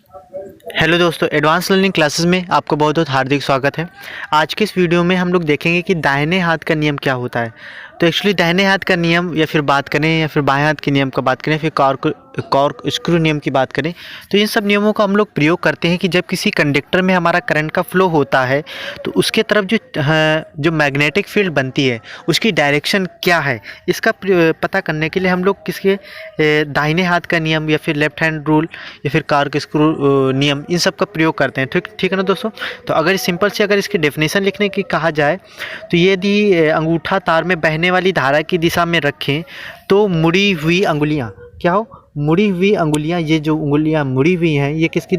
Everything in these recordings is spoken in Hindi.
हेलो दोस्तों, एडवांस लर्निंग क्लासेस में आपका बहुत बहुत हार्दिक स्वागत है। आज के इस वीडियो में हम लोग देखेंगे कि दाहिने हाथ का नियम क्या होता है। तो एक्चुअली दाहिने हाथ का नियम या फिर बात करें या फिर बाएं हाथ के नियम का बात करें, फिर कॉर्क स्क्रू नियम की बात करें, तो इन सब नियमों का हम लोग प्रयोग करते हैं कि जब किसी कंडक्टर में हमारा करंट का फ्लो होता है तो उसके तरफ जो मैग्नेटिक फील्ड बनती है उसकी डायरेक्शन क्या है, इसका पता करने के लिए हम लोग किसके दाहिने हाथ का नियम या फिर लेफ्ट हैंड रूल या फिर कॉर्क स्क्रू नियम इन सब का प्रयोग करते हैं। ठीक है ना दोस्तों। तो अगर सिंपल से अगर इसकी डेफिनेशन लिखने की कहा जाए तो यदि अंगूठा तार में बहने वाली धारा की दिशा में रखें तो मुड़ी हुई अंगुलियां क्या हो, मुड़ी हुई अंगुलियां, ये जो उंगलियां मुड़ी हुई हैं ये किसकी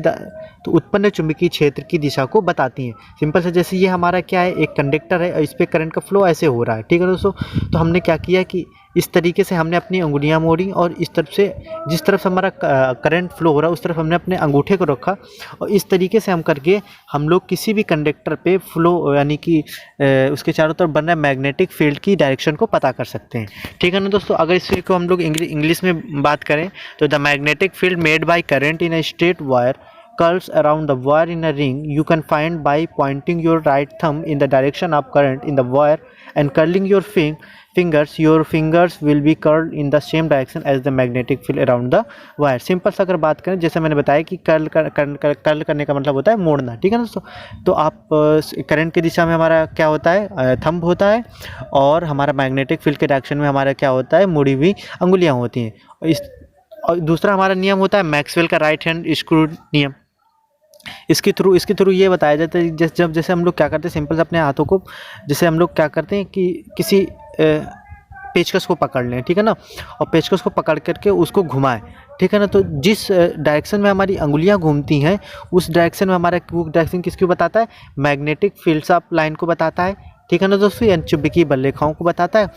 तो उत्पन्न चुंबकीय क्षेत्र की दिशा को बताती हैं। सिंपल से जैसे ये हमारा क्या है, एक कंडक्टर है और इस पर करंट का फ्लो ऐसे हो रहा है। ठीक है दोस्तों। तो हमने क्या किया कि इस तरीके से हमने अपनी अंगुलियां मोड़ी और इस तरफ से जिस तरफ से हमारा करंट फ्लो हो रहा है उस तरफ हमने अपने अंगूठे को रखा और इस तरीके से हम करके हम लोग किसी भी कंडक्टर पे फ्लो यानी कि उसके चारों तरफ बन रहे मैग्नेटिक फील्ड की डायरेक्शन को पता कर सकते हैं। ठीक है ना दोस्तों। अगर इसी को हम लोग इंग्लिश में बात करें तो the magnetic field made by current in a straight wire curls around the wire in a ring you can find by pointing your right thumb in the direction of current in the wire and curling your fingers. Your fingers will be curled in the same direction as the magnetic field around the wire. Simple सा अगर बात करें, जैसे मैंने बताया कि कर्ल करने का मतलब होता है मोड़ना। ठीक है ना दोस्तों। तो आप करंट की दिशा में हमारा क्या होता है, थंब होता है, और हमारा मैग्नेटिक फील्ड के डायरेक्शन में हमारा क्या होता है, मुड़ी हुई अंगुलियाँ होती हैं। और दूसरा हमारा नियम होता है मैक्सवेल का राइट हैंड स्क्रू नियम। इसके थ्रू ये बताया जाता है जैसे हम लोग क्या करते हैं, सिंपल से अपने हाथों को जैसे हम लोग क्या करते हैं कि किसी पेचकस को पकड़ लें। ठीक है ना। और पेचकस को पकड़ करके उसको घुमाएं। ठीक है ना। तो जिस डायरेक्शन में हमारी अंगुलियां घूमती हैं उस डायरेक्शन में हमारा डायरेक्शन किसको बताता है, मैग्नेटिक फील्ड्स ऑफ लाइन को बताता है। ठीक है ना दोस्तों। यानी चुंबकीय बल रेखाओं को बताता है।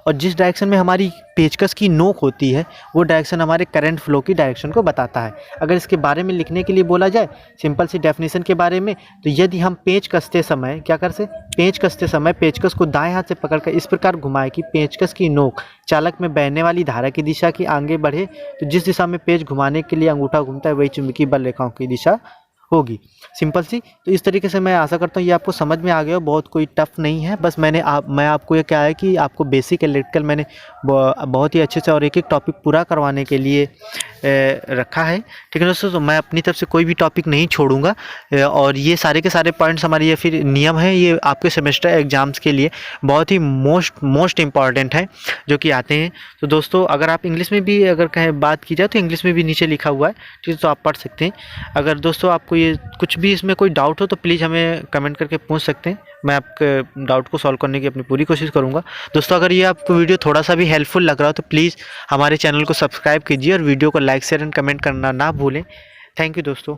और जिस डायरेक्शन में हमारी पेचकस की नोक होती है वो डायरेक्शन हमारे करंट फ्लो की डायरेक्शन को बताता है। अगर इसके बारे में लिखने के लिए बोला जाए सिंपल सी डेफिनेशन के बारे में, तो यदि हम पेंच कसते समय क्या कर से पेंच कसते समय पेचकस को दाएं हाथ से पकड़कर इस प्रकार घुमाए कि पेचकस की नोक चालक में बहने वाली धारा की दिशा की आगे बढ़े, तो जिस दिशा में पेच घुमाने के लिए अंगूठा घूमता है वही चुंबकीय बल रेखाओं की दिशा होगी। सिंपल सी। तो इस तरीके से मैं आशा करता हूँ ये आपको समझ में आ गया हो, बहुत कोई टफ नहीं है। बस मैं आपको ये क्या है कि आपको बेसिक इलेक्ट्रिकल मैंने बहुत ही अच्छे से और एक एक टॉपिक पूरा करवाने के लिए रखा है। ठीक है दोस्तों। तो मैं अपनी तरफ से कोई भी टॉपिक नहीं छोड़ूंगा और ये सारे के सारे पॉइंट्स हमारे ये फिर नियम है, ये आपके सेमेस्टर एग्जाम्स के लिए बहुत ही मोस्ट इम्पॉर्टेंट है जो कि आते हैं। तो दोस्तों अगर आप इंग्लिश में भी अगर कहें बात की जाए तो इंग्लिश में भी नीचे लिखा हुआ है, ठीक है, तो आप पढ़ सकते हैं। अगर दोस्तों आपको ये कुछ भी इसमें कोई डाउट हो तो प्लीज़ हमें कमेंट करके पूछ सकते हैं। मैं आपके डाउट को सॉल्व करने की अपनी पूरी कोशिश करूंगा। दोस्तों अगर ये आपको वीडियो थोड़ा सा भी हेल्पफुल लग रहा हो तो प्लीज़ हमारे चैनल को सब्सक्राइब कीजिए और वीडियो को लाइक शेयर एंड कमेंट करना ना भूलें। थैंक यू दोस्तों।